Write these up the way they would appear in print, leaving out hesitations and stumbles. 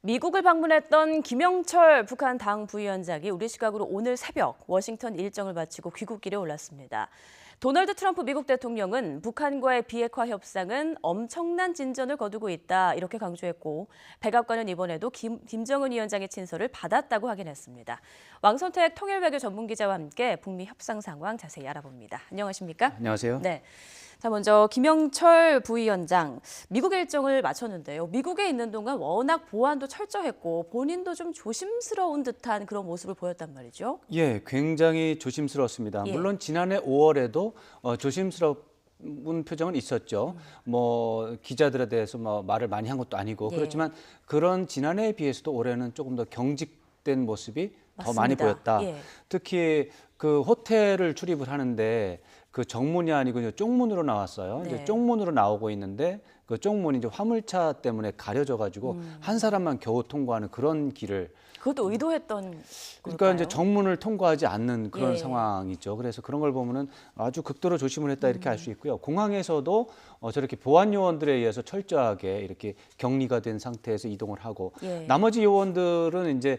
미국을 방문했던 김영철 북한 당 부위원장이 우리 시각으로 오늘 새벽 워싱턴 일정을 마치고 귀국길에 올랐습니다. 도널드 트럼프 미국 대통령은 북한과의 비핵화 협상은 엄청난 진전을 거두고 있다 이렇게 강조했고 백악관은 이번에도 김정은 위원장의 친서를 받았다고 확인했습니다. 왕선택 통일외교 전문기자와 함께 북미 협상 상황 자세히 알아봅니다. 안녕하십니까? 안녕하세요. 네. 자, 먼저 김영철 부위원장 미국 일정을 마쳤는데요. 미국에 있는 동안 워낙 보안도 철저했고 본인도 좀 조심스러운 듯한 그런 모습을 보였단 말이죠. 예, 굉장히 조심스러웠습니다. 예. 물론 지난해 5월에도 조심스러운 표정은 있었죠. 뭐 기자들에 대해서 뭐 말을 많이 한 것도 아니고 예. 그렇지만 그런 지난해에 비해서도 올해는 조금 더 경직된 모습이 더 많이 맞습니다. 보였다. 예. 특히 그 호텔을 출입을 하는데 그 정문이 아니고 이제 쪽문으로 나왔어요. 네. 이제 쪽문으로 나오고 있는데 그 쪽문이 이제 화물차 때문에 가려져 가지고 한 사람만 겨우 통과하는 그런 길을 그것도 의도했던 그러니까 걸까요? 이제 정문을 통과하지 않는 그런 예. 상황이죠. 그래서 그런 걸 보면은 아주 극도로 조심을 했다 이렇게 알 수 있고요. 공항에서도 저렇게 보안 요원들에 의해서 철저하게 이렇게 격리가 된 상태에서 이동을 하고 예. 나머지 요원들은 이제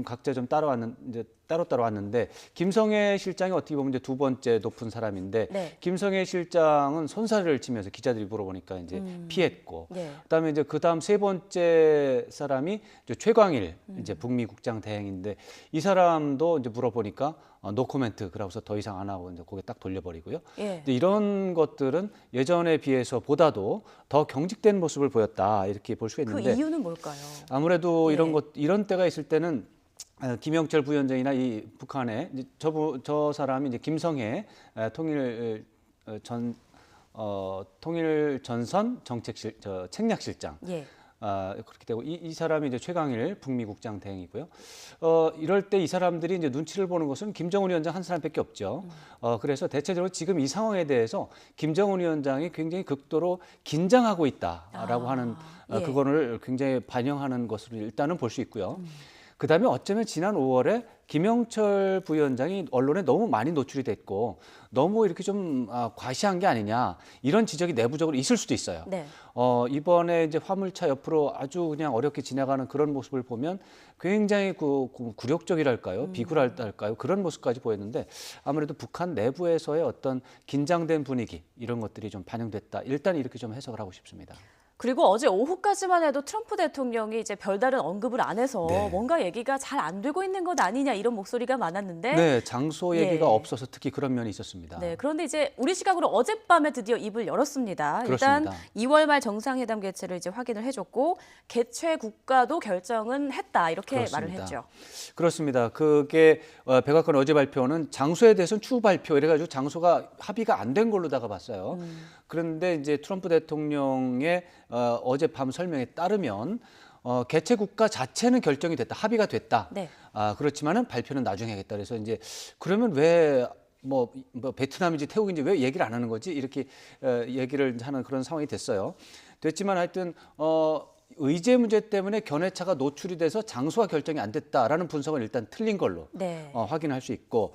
각자 좀 따로따로 왔는데 김성애 실장이 어떻게 보면 이제 두 번째 높은 사람인데 네. 김성애 실장은 손살을 치면서 기자들이 물어보니까 이제 피했고 예. 그다음에 이제 그다음 세 번째 사람이 이제 최광일 이제 북미 국장 대행인데 이 사람도 이제 물어보니까 노코멘트 그러고서 더 이상 안 하고 이제 고개 딱 돌려버리고요. 예. 근데 이런 것들은 예전에 비해서 보다도 더 경직된 모습을 보였다 이렇게 볼 수가 그 있는데 이유는 뭘까요? 아무래도 예. 이런 때가 있을 때는 김영철 부위원장이나 이 북한의 이제 저 사람이 이제 김성애 통일 전선 책략실장. 예. 그렇게 되고 이 사람이 이제 최강일 북미 국장 대행이고요. 이럴 때 이 사람들이 이제 눈치를 보는 것은 김정은 위원장 한 사람밖에 없죠. 그래서 대체적으로 지금 이 상황에 대해서 김정은 위원장이 굉장히 극도로 긴장하고 있다라고 하는 예. 그거를 굉장히 반영하는 것으로 일단은 볼 수 있고요. 그다음에 어쩌면 지난 5월에 김영철 부위원장이 언론에 너무 많이 노출이 됐고 너무 이렇게 좀 과시한 게 아니냐 이런 지적이 내부적으로 있을 수도 있어요. 네. 이번에 이제 화물차 옆으로 아주 그냥 어렵게 지나가는 그런 모습을 보면 굉장히 굴욕적이랄까요, 비굴할까요 그런 모습까지 보였는데 아무래도 북한 내부에서의 어떤 긴장된 분위기 이런 것들이 좀 반영됐다. 일단 이렇게 좀 해석을 하고 싶습니다. 그리고 어제 오후까지만 해도 트럼프 대통령이 이제 별다른 언급을 안 해서 네. 뭔가 얘기가 잘 안 되고 있는 것 아니냐 이런 목소리가 많았는데 네, 장소 얘기가 예. 없어서 특히 그런 면이 있었습니다. 네, 그런데 이제 우리 시각으로 어젯밤에 드디어 입을 열었습니다. 일단 그렇습니다. 2월 말 정상회담 개최를 이제 확인을 해줬고 개최 국가도 결정은 했다 이렇게 말을 그렇습니다. 했죠. 그렇습니다. 그게 백악관 어제 발표는 장소에 대해서는 추후 발표 이래가지고 장소가 합의가 안 된 걸로다가 봤어요. 그런데 이제 트럼프 대통령의 어젯밤 설명에 따르면 개최 국가 자체는 결정이 됐다, 합의가 됐다. 네. 그렇지만은 발표는 나중에 하겠다. 그래서 이제 그러면 왜 뭐 베트남인지 태국인지 왜 얘기를 안 하는 거지? 이렇게 얘기를 하는 그런 상황이 됐어요. 됐지만 하여튼 의제 문제 때문에 견해차가 노출이 돼서 장소가 결정이 안 됐다라는 분석은 일단 틀린 걸로 네. 확인할 수 있고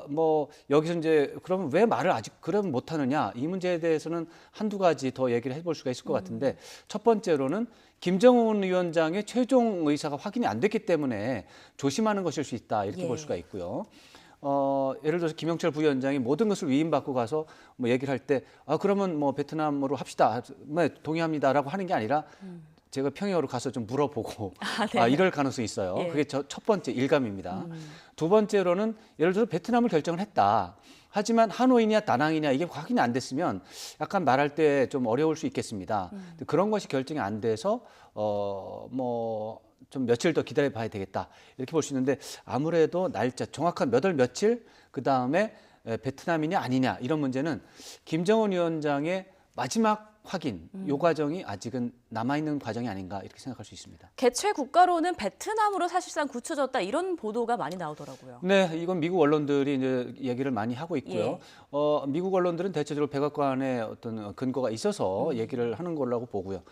뭐 여기서 이제 그러면 왜 말을 아직 그럼 못 하느냐 이 문제에 대해서는 한두 가지 더 얘기를 해볼 수가 있을 것 같은데 첫 번째로는 김정은 위원장의 최종 의사가 확인이 안 됐기 때문에 조심하는 것일 수 있다 이렇게 예. 볼 수가 있고요. 예를 들어서 김영철 부위원장이 모든 것을 위임받고 가서 뭐 얘기를 할 때 그러면 뭐 베트남으로 합시다. 네, 동의합니다라고 하는 게 아니라 제가 평양으로 가서 좀 물어보고 네. 이럴 가능성이 있어요. 예. 그게 첫 번째 일감입니다. 두 번째로는 예를 들어서 베트남을 결정을 했다. 하지만 하노이냐 다낭이냐 이게 확인이 안 됐으면 약간 말할 때 좀 어려울 수 있겠습니다. 그런 것이 결정이 안 돼서 뭐 좀 며칠 더 기다려 봐야 되겠다 이렇게 볼 수 있는데 아무래도 날짜 정확한 몇 월 며칠 그 다음에 베트남이냐 아니냐 이런 문제는 김정은 위원장의 마지막 확인 요 과정이 아직은 남아있는 과정이 아닌가 이렇게 생각할 수 있습니다. 개최 국가로는 베트남으로 사실상 굳혀졌다 이런 보도가 많이 나오더라고요. 네, 이건 미국 언론들이 이제 얘기를 많이 하고 있고요. 예. 미국 언론들은 대체적으로 백악관에 어떤 근거가 있어서 얘기를 하는 걸로 보고요.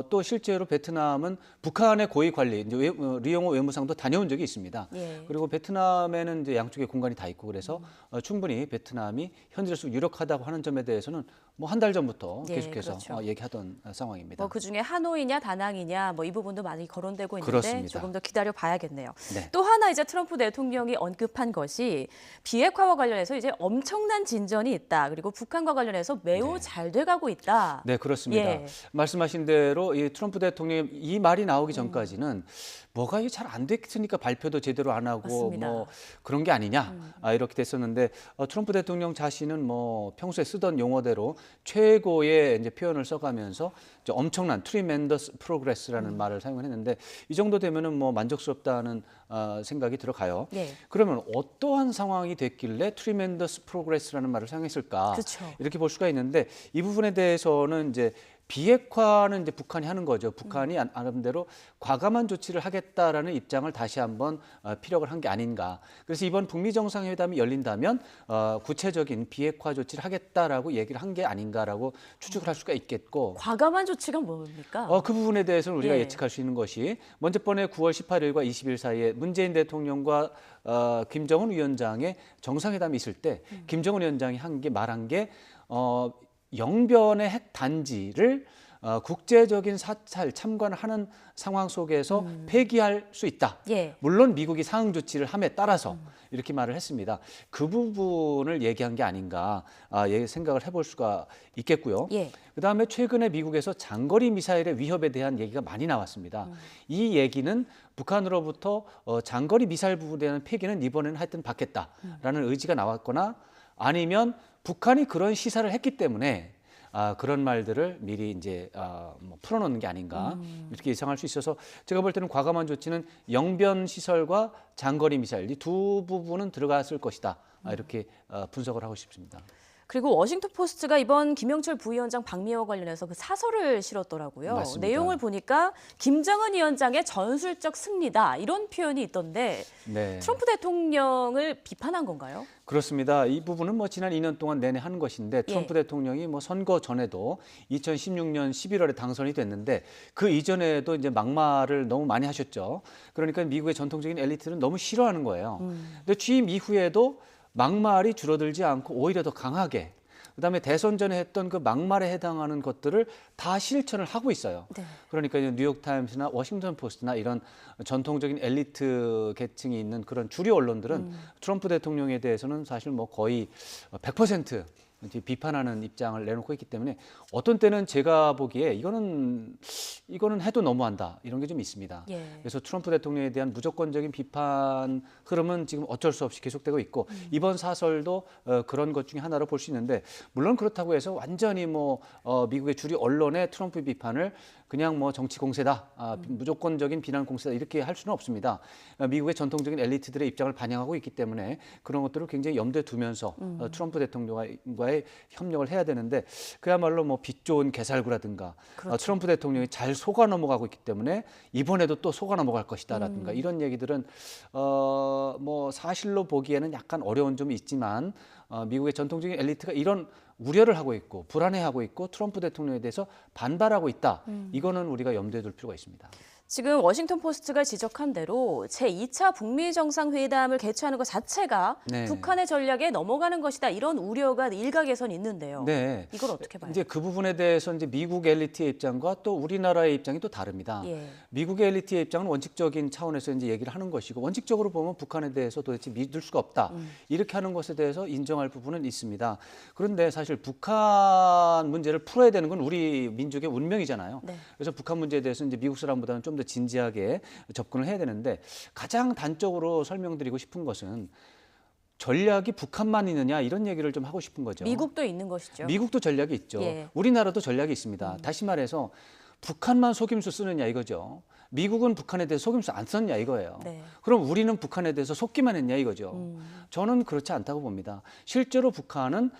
또 실제로 베트남은 북한의 고위 관리, 이제 리용호 외무상도 다녀온 적이 있습니다. 예. 그리고 베트남에는 이제 양쪽에 공간이 다 있고 그래서 충분히 베트남이 현지로서 유력하다고 하는 점에 대해서는 뭐 한 달 전부터 예, 계속해서 그렇죠. 얘기하던 상황입니다. 그중에 일정에 하노이냐 다낭이냐 뭐 이 부분도 많이 거론되고 있는데 그렇습니다. 조금 더 기다려 봐야겠네요. 네. 또 하나 이제 트럼프 대통령이 언급한 것이 비핵화와 관련해서 이제 엄청난 진전이 있다. 그리고 북한과 관련해서 매우 네. 잘 돼가고 있다. 네, 그렇습니다. 예. 말씀하신 대로 이 트럼프 대통령의 이 말이 나오기 전까지는 뭐가 이게 잘 안 됐으니까 발표도 제대로 안 하고 맞습니다. 뭐 그런 게 아니냐 이렇게 됐었는데 트럼프 대통령 자신은 뭐 평소에 쓰던 용어대로 최고의 이제 표현을 써가면서 이제 엄청난 tremendous progress라는 말을 사용했는데 이 정도 되면은 뭐 만족스럽다는 생각이 들어가요. 예. 그러면 어떠한 상황이 됐길래 tremendous progress라는 말을 사용했을까? 그렇죠. 이렇게 볼 수가 있는데 이 부분에 대해서는 이제 비핵화는 이제 북한이 하는 거죠. 북한이 나름대로 과감한 조치를 하겠다라는 입장을 다시 한번 피력을 한 게 아닌가. 그래서 이번 북미 정상회담이 열린다면 구체적인 비핵화 조치를 하겠다라고 얘기를 한 게 아닌가라고 추측을 할 수가 있겠고. 과감한 조치가 뭡니까? 그 부분에 대해서는 우리가 예. 예측할 수 있는 것이 먼저 번에 9월 18일과 20일 사이에 문재인 대통령과 김정은 위원장의 정상회담이 있을 때 김정은 위원장이 말한 게 영변의 핵 단지를 국제적인 사찰 참관을 하는 상황 속에서 폐기할 수 있다. 예. 물론 미국이 상응 조치를 함에 따라서 이렇게 말을 했습니다. 그 부분을 얘기한 게 아닌가 생각을 해볼 수가 있겠고요. 예. 그다음에 최근에 미국에서 장거리 미사일의 위협에 대한 얘기가 많이 나왔습니다. 이 얘기는 북한으로부터 장거리 미사일 부분에 대한 폐기는 이번에는 하여튼 받겠다라는 의지가 나왔거나 아니면 북한이 그런 시사를 했기 때문에 그런 말들을 미리 이제 뭐 풀어놓는 게 아닌가 이렇게 예상할 수 있어서 제가 볼 때는 과감한 조치는 영변 시설과 장거리 미사일 이 두 부분은 들어갔을 것이다 이렇게 분석을 하고 싶습니다. 그리고 워싱턴 포스트가 이번 김영철 부위원장 방미와 관련해서 그 사설을 실었더라고요. 맞습니다. 내용을 보니까 김정은 위원장의 전술적 승리다 이런 표현이 있던데 네. 트럼프 대통령을 비판한 건가요? 그렇습니다. 이 부분은 뭐 지난 2년 동안 내내 하는 것인데 트럼프 예. 대통령이 뭐 선거 전에도 2016년 11월에 당선이 됐는데 그 이전에도 이제 막말을 너무 많이 하셨죠. 그러니까 미국의 전통적인 엘리트는 너무 싫어하는 거예요. 근데 취임 이후에도 막말이 줄어들지 않고 오히려 더 강하게 그다음에 대선 전에 했던 그 막말에 해당하는 것들을 다 실천을 하고 있어요. 네. 그러니까 뉴욕타임스나 워싱턴 포스트나 이런 전통적인 엘리트 계층이 있는 그런 주류 언론들은 트럼프 대통령에 대해서는 사실 뭐 거의 100% 비판하는 입장을 내놓고 있기 때문에 어떤 때는 제가 보기에 이거는 해도 너무한다 이런 게 좀 있습니다. 예. 그래서 트럼프 대통령에 대한 무조건적인 비판 흐름은 지금 어쩔 수 없이 계속되고 있고 이번 사설도 그런 것 중에 하나로 볼 수 있는데 물론 그렇다고 해서 완전히 뭐 미국의 주류 언론의 트럼프 비판을 그냥 뭐 정치 공세다, 무조건적인 비난 공세다 이렇게 할 수는 없습니다. 미국의 전통적인 엘리트들의 입장을 반영하고 있기 때문에 그런 것들을 굉장히 염두에 두면서 트럼프 대통령과의 협력을 해야 되는데 그야말로 뭐 빛 좋은 개살구라든가 그렇죠. 트럼프 대통령이 잘 속아 넘어가고 있기 때문에 이번에도 또 속아 넘어갈 것이다라든가 이런 얘기들은 뭐 사실로 보기에는 약간 어려운 점이 있지만 미국의 전통적인 엘리트가 이런 우려를 하고 있고 불안해하고 있고 트럼프 대통령에 대해서 반발하고 있다. 이거는 우리가 염두에 둘 필요가 있습니다. 지금 워싱턴 포스트가 지적한 대로 제2차 북미 정상회담을 개최하는 것 자체가 네. 북한의 전략에 넘어가는 것이다. 이런 우려가 일각에선 있는데요. 네. 이걸 어떻게 봐요? 이제 그 부분에 대해서 이제 미국 엘리트의 입장과 또 우리나라의 입장이 또 다릅니다. 예. 미국의 엘리트의 입장은 원칙적인 차원에서 이제 얘기를 하는 것이고 원칙적으로 보면 북한에 대해서 도대체 믿을 수가 없다. 이렇게 하는 것에 대해서 인정할 부분은 있습니다. 그런데 사실 북한 문제를 풀어야 되는 건 우리 민족의 운명이잖아요. 네. 그래서 북한 문제에 대해서 이제 미국 사람보다는 좀 더 진지하게 접근을 해야 되는데 가장 단적으로 설명드리고 싶은 것은 전략이 북한만 있느냐 이런 얘기를 좀 하고 싶은 거죠. 미국도 있는 것이죠. 미국도 전략이 있죠. 예. 우리나라도 전략이 있습니다. 다시 말해서 북한만 속임수 쓰느냐 이거죠. 미국은 북한에 대해서 속임수 안 썼냐 이거예요. 네. 그럼 우리는 북한에 대해서 속기만 했냐 이거죠. 저는 그렇지 않다고 봅니다. 실제로 북한은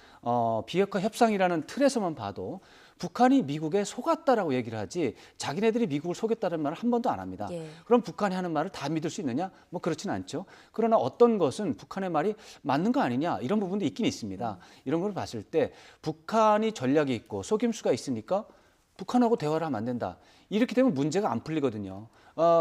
비핵화 협상이라는 틀에서만 봐도 북한이 미국에 속았다라고 얘기를 하지 자기네들이 미국을 속였다는 말을 한 번도 안 합니다. 예. 그럼 북한이 하는 말을 다 믿을 수 있느냐? 뭐 그렇지는 않죠. 그러나 어떤 것은 북한의 말이 맞는 거 아니냐 이런 부분도 있긴 있습니다. 이런 걸 봤을 때 북한이 전략이 있고 속임수가 있으니까 북한하고 대화를 하면 안 된다. 이렇게 되면 문제가 안 풀리거든요.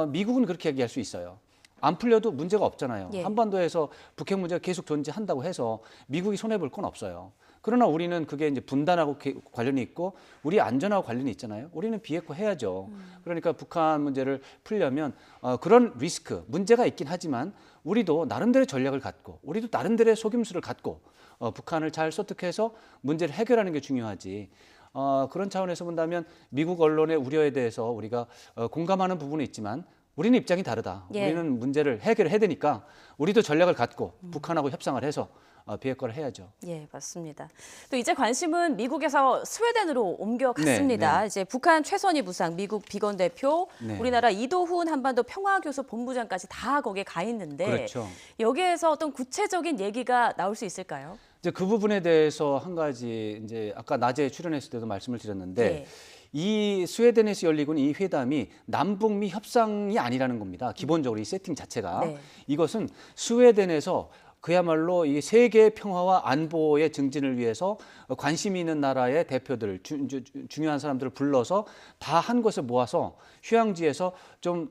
미국은 그렇게 얘기할 수 있어요. 안 풀려도 문제가 없잖아요. 예. 한반도에서 북핵 문제가 계속 존재한다고 해서 미국이 손해볼 건 없어요. 그러나 우리는 그게 이제 분단하고 관련이 있고 우리 안전하고 관련이 있잖아요. 우리는 비핵화 해야죠. 그러니까 북한 문제를 풀려면 그런 리스크, 문제가 있긴 하지만 우리도 나름대로의 전략을 갖고 우리도 나름대로의 속임수를 갖고 북한을 잘 설득해서 문제를 해결하는 게 중요하지. 그런 차원에서 본다면 미국 언론의 우려에 대해서 우리가 공감하는 부분은 있지만 우리는 입장이 다르다. 예. 우리는 문제를 해결해야 되니까 우리도 전략을 갖고 북한하고 협상을 해서 비핵화를 해야죠. 예, 맞습니다. 또 이제 관심은 미국에서 스웨덴으로 옮겨갔습니다. 네, 네. 이제 북한 최선희 부상, 미국 비건 대표, 네. 우리나라 이도훈 한반도 평화교섭 본부장까지 다 거기에 가 있는데 그렇죠. 여기에서 어떤 구체적인 얘기가 나올 수 있을까요? 이제 그 부분에 대해서 한 가지 이제 아까 낮에 출연했을 때도 말씀을 드렸는데 예. 이 스웨덴에서 열리고 있는 이 회담이 남북미 협상이 아니라는 겁니다. 기본적으로 이 세팅 자체가 네. 이것은 스웨덴에서 그야말로 이 세계 평화와 안보의 증진을 위해서 관심 있는 나라의 대표들, 중요한 사람들을 불러서 다 한 곳에 모아서 휴양지에서 좀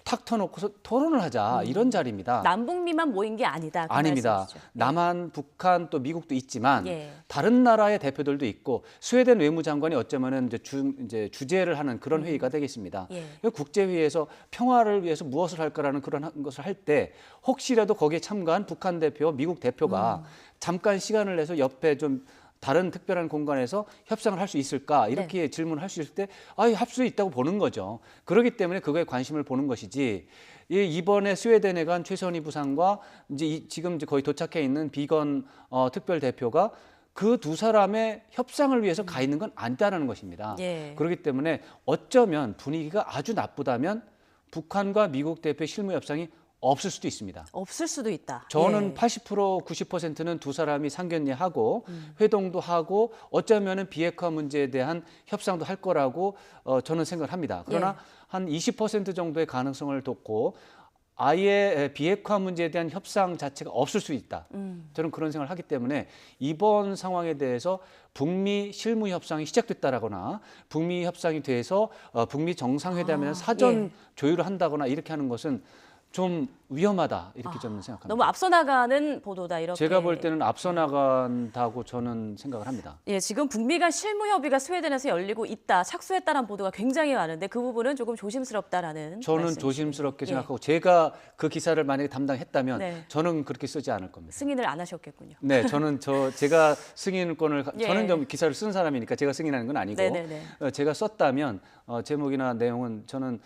탁 터놓고서 토론을 하자 이런 자리입니다. 남북미만 모인 게 아니다. 그 아닙니다. 말씀이시죠? 남한, 북한 또 미국도 있지만 예. 다른 나라의 대표들도 있고 스웨덴 외무장관이 어쩌면은 이제 주재를 하는 그런 회의가 되겠습니다. 예. 국제회의에서 평화를 위해서 무엇을 할까라는 그런 것을 할 때 혹시라도 거기에 참가한 북한 대표, 미국 대표가 잠깐 시간을 내서 옆에 좀 다른 특별한 공간에서 협상을 할 수 있을까 이렇게 질문을 할 수 있을 때 할 수 있다고 보는 거죠. 그렇기 때문에 그거에 관심을 보는 것이지 이번에 스웨덴에 간 최선희 부상과 이제 지금 이제 거의 도착해 있는 비건 특별 대표가 그 두 사람의 협상을 위해서 가 있는 건 아니다라는 것입니다. 예. 그렇기 때문에 어쩌면 분위기가 아주 나쁘다면 북한과 미국 대표의 실무 협상이 없을 수도 있습니다. 없을 수도 있다. 저는 예. 80% 90%는 두 사람이 상견례하고 회동도 하고 어쩌면은 비핵화 문제에 대한 협상도 할 거라고 저는 생각을 합니다. 그러나 한 20% 정도의 가능성을 뒀고 아예 비핵화 문제에 대한 협상 자체가 없을 수 있다. 저는 그런 생각을 하기 때문에 이번 상황에 대해서 북미 실무 협상이 시작됐다라거나 북미 협상이 돼서 북미 정상회담에서 사전 조율을 한다거나 이렇게 하는 것은 좀 위험하다 이렇게 저는 생각합니다. 너무 앞서 나가는 보도다 이렇게. 제가 볼 때는 앞서 나간다고 저는 생각을 합니다. 예, 지금 북미 간 실무 협의가 스웨덴에서 열리고 있다, 착수했다는 보도가 굉장히 많은데 그 부분은 조금 조심스럽다라는. 저는 말씀이시죠. 조심스럽게 예. 생각하고 제가 그 기사를 만약에 담당했다면 네. 저는 그렇게 쓰지 않을 겁니다. 승인을 안 하셨겠군요. 네, 저는 제가 승인권을 예. 저는 좀 기사를 쓴 사람이니까 제가 승인하는 건 아니고 네네네. 제가 썼다면 제목이나 내용은 저는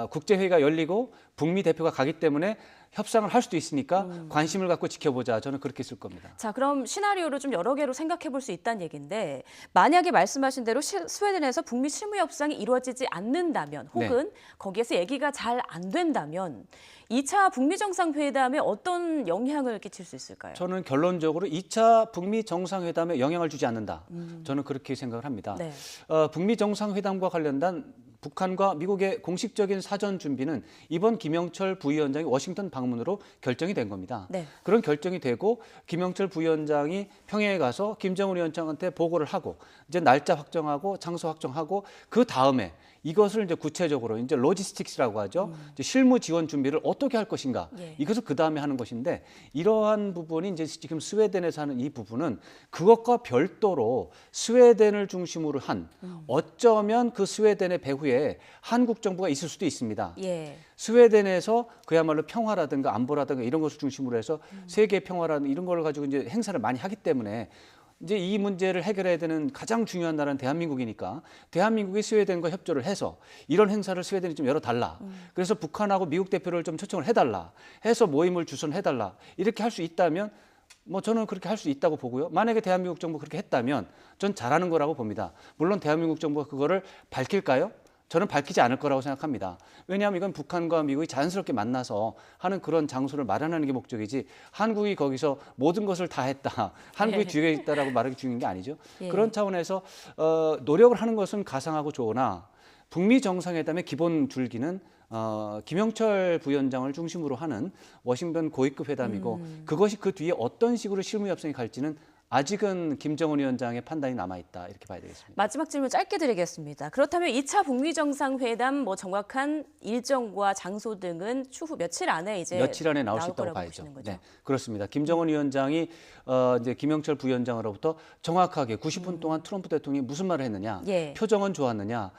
국제회의가 열리고 북미 대표가 가기 때문에 협상을 할 수도 있으니까 관심을 갖고 지켜보자. 저는 그렇게 쓸 겁니다. 자, 그럼 시나리오를 좀 여러 개로 생각해 볼 수 있다는 얘기인데 만약에 말씀하신 대로 스웨덴에서 북미 실무 협상이 이루어지지 않는다면 혹은 거기에서 얘기가 잘 안 된다면 2차 북미 정상회담에 어떤 영향을 끼칠 수 있을까요? 저는 결론적으로 2차 북미 정상회담에 영향을 주지 않는다. 저는 그렇게 생각을 합니다. 네. 북미 정상회담과 관련된 북한과 미국의 공식적인 사전 준비는 이번 김영철 부위원장이 워싱턴 방문으로 결정이 된 겁니다. 네. 그런 결정이 되고 김영철 부위원장이 평양에 가서 김정은 위원장한테 보고를 하고 이제 날짜 확정하고 장소 확정하고 그 다음에 이것을 이제 구체적으로 이제 로지스틱스라고 하죠. 이제 실무 지원 준비를 어떻게 할 것인가. 이것을 그 다음에 하는 것인데 이러한 부분이 이제 지금 스웨덴에서 하는 이 부분은 그것과 별도로 스웨덴을 중심으로 한 어쩌면 그 스웨덴의 배후에 한국 정부가 있을 수도 있습니다. 예. 스웨덴에서 그야말로 평화라든가 안보라든가 이런 것을 중심으로 해서 세계 평화라든가 이런 걸 가지고 이제 행사를 많이 하기 때문에 이제 이 문제를 해결해야 되는 가장 중요한 나라는 대한민국이니까 대한민국이 스웨덴과 협조를 해서 이런 행사를 스웨덴이 좀 열어달라. 그래서 북한하고 미국 대표를 좀 초청을 해달라. 해서 모임을 주선해달라. 이렇게 할 수 있다면 뭐 저는 그렇게 할 수 있다고 보고요. 만약에 대한민국 정부가 그렇게 했다면 전 잘하는 거라고 봅니다. 물론 대한민국 정부가 그거를 밝힐까요? 저는 밝히지 않을 거라고 생각합니다. 왜냐하면 이건 북한과 미국이 자연스럽게 만나서 하는 그런 장소를 마련하는 게 목적이지 한국이 거기서 모든 것을 다 했다. 한국이 뒤에 있다라고 말하기 중요한 게 아니죠. 그런 차원에서 노력을 하는 것은 가상하고 좋으나 북미 정상회담의 기본 줄기는 김영철 부위원장을 중심으로 하는 워싱턴 고위급 회담이고 그것이 그 뒤에 어떤 식으로 실무 협상이 갈지는 아직은 김정은 위원장의 판단이 남아 있다 이렇게 봐야 되겠습니다. 마지막 질문 짧게 드리겠습니다. 그렇다면 2차 북미 정상회담 뭐 정확한 일정과 장소 등은 추후 며칠 안에 이제 며칠 안에 나올 수 나올 있다고 거라고 봐야죠. 보시는 거죠? 네, 그렇습니다. 김정은 위원장이 이제 김영철 부위원장으로부터 정확하게 90분 동안 트럼프 대통령이 무슨 말을 했느냐, 예. 표정은 좋았느냐,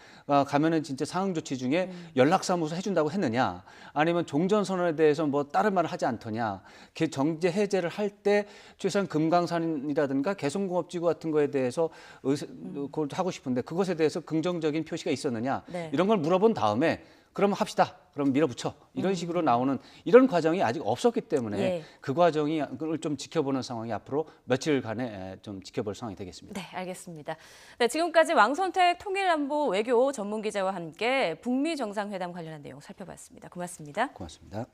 가면은 진짜 상응 조치 중에 연락사무소 해준다고 했느냐, 아니면 종전선언에 대해서 뭐 다른 말을 하지 않더냐, 정제 해제를 할 때 최소한 금강산이라든가 개성공업지구 같은 거에 대해서 그걸 하고 싶은데 그것에 대해서 긍정적인 표시가 있었느냐, 네. 이런 걸 물어본 다음에 그럼 합시다. 그럼 밀어붙여. 이런 식으로 나오는 이런 과정이 아직 없었기 때문에 예. 그 과정을 좀 지켜보는 상황이 앞으로 며칠간에 좀 지켜볼 상황이 되겠습니다. 네, 알겠습니다. 네, 지금까지 왕선택 통일안보 외교 전문기자와 함께 북미 정상회담 관련한 내용 살펴봤습니다. 고맙습니다. 고맙습니다.